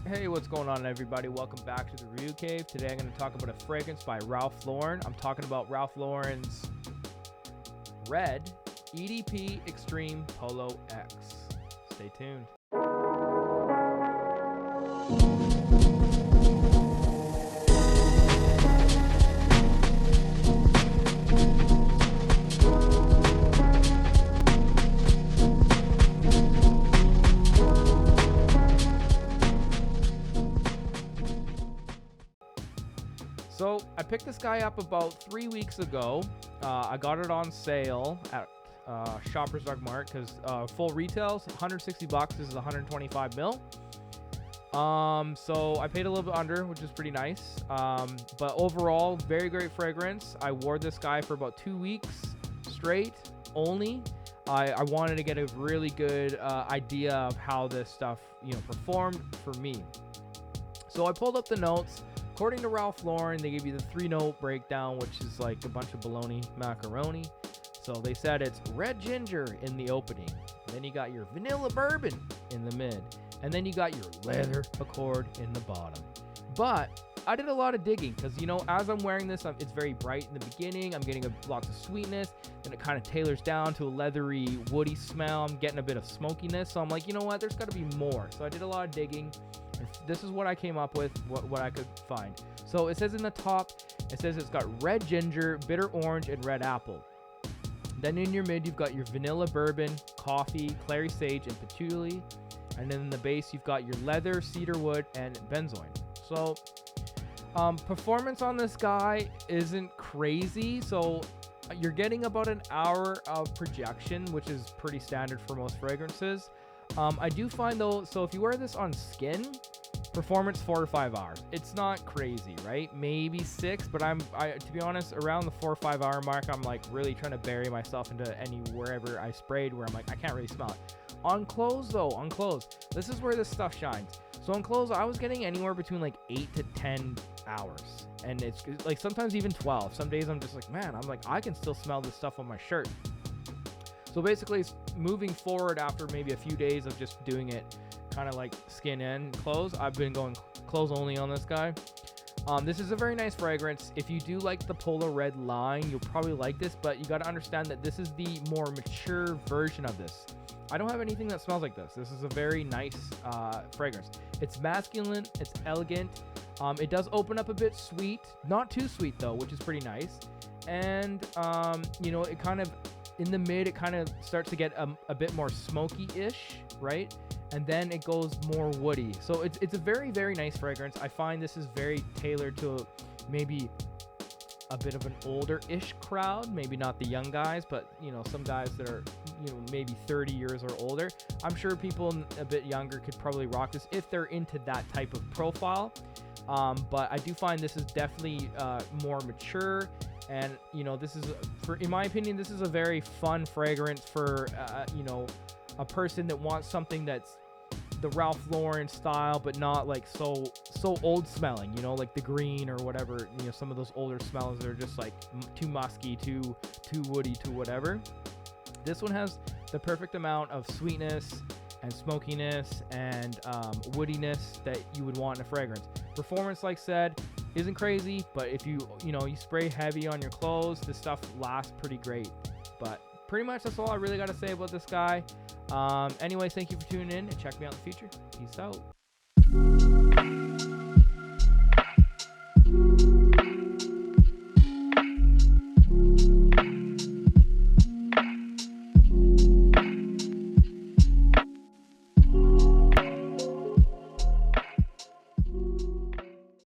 Hey, what's going on, everybody? Welcome back to the Review Cave. Today I'm going to talk about a fragrance by Ralph Lauren. I'm talking about Ralph Lauren's Red EDP Extreme Polo X. Stay tuned. So I picked this guy up about 3 weeks ago. I got it on sale at Shoppers Drug Mart because full retails $160. This is 125 mil. So I paid a little bit under, which is pretty nice. But overall, very great fragrance. I wore this guy for about 2 weeks straight only. I wanted to get a really good idea of how this stuff performed for me. So I pulled up the notes. According to Ralph Lauren, they give you the 3-note breakdown, which is like a bunch of bologna macaroni. So they said it's red ginger in the opening. Then you got your vanilla bourbon in the mid. And then you got your leather accord in the bottom. But I did a lot of digging because, as I'm wearing this, it's very bright in the beginning. I'm getting lots of sweetness. Then it kind of tailors down to a leathery, woody smell. I'm getting a bit of smokiness. So I'm like, you know what? There's got to be more. So I did a lot of digging. This is what I came up with, what I could find. So it says in the top, it says it's got red ginger, bitter orange, and red apple. Then in your mid, you've got your vanilla bourbon, coffee, clary sage, and patchouli. And then in the base, you've got your leather, cedarwood, and benzoin. So performance on this guy isn't crazy. So you're getting about an hour of projection, which is pretty standard for most fragrances. I do find though, so if you wear this on skin, performance 4 to 5 hours. It's not crazy, right? Maybe 6, but to be honest, around the 4 or 5 hour mark, I'm like really trying to bury myself into wherever I sprayed where I'm like, I can't really smell it. On clothes though, this is where this stuff shines. So on clothes, I was getting anywhere between like 8 to 10 hours. And it's like sometimes even 12. Some days I'm just like, man, I can still smell this stuff on my shirt. So basically, moving forward after maybe a few days of just doing it kind of like skin and clothes, I've been going clothes only on this guy. This is a very nice fragrance. If you do like the Polo Red line, you'll probably like this, but you got to understand that this is the more mature version of this. I don't have anything that smells like this. This is a very nice fragrance. It's masculine, it's elegant. It does open up a bit sweet, not too sweet though, which is pretty nice. And it kind of, in the mid, it kind of starts to get a bit more smoky-ish, right? And then it goes more woody. So it's a very, very nice fragrance. I find this is very tailored to maybe a bit of an older-ish crowd. Maybe not the young guys, but, some guys that are, maybe 30 years or older. I'm sure people a bit younger could probably rock this if they're into that type of profile. But I do find this is definitely more mature. And, this is, in my opinion, this is a very fun fragrance for, a person that wants something that's the Ralph Lauren style, but not like so old smelling, like the green or whatever, some of those older smells that are just like too musky, too woody, too whatever. This one has the perfect amount of sweetness and smokiness and woodiness that you would want in a fragrance. Performance, like said, isn't crazy, but if you spray heavy on your clothes, this stuff lasts pretty great. But pretty much that's all I really got to say about this guy. Anyways, thank you for tuning in and check me out in the future. Peace out.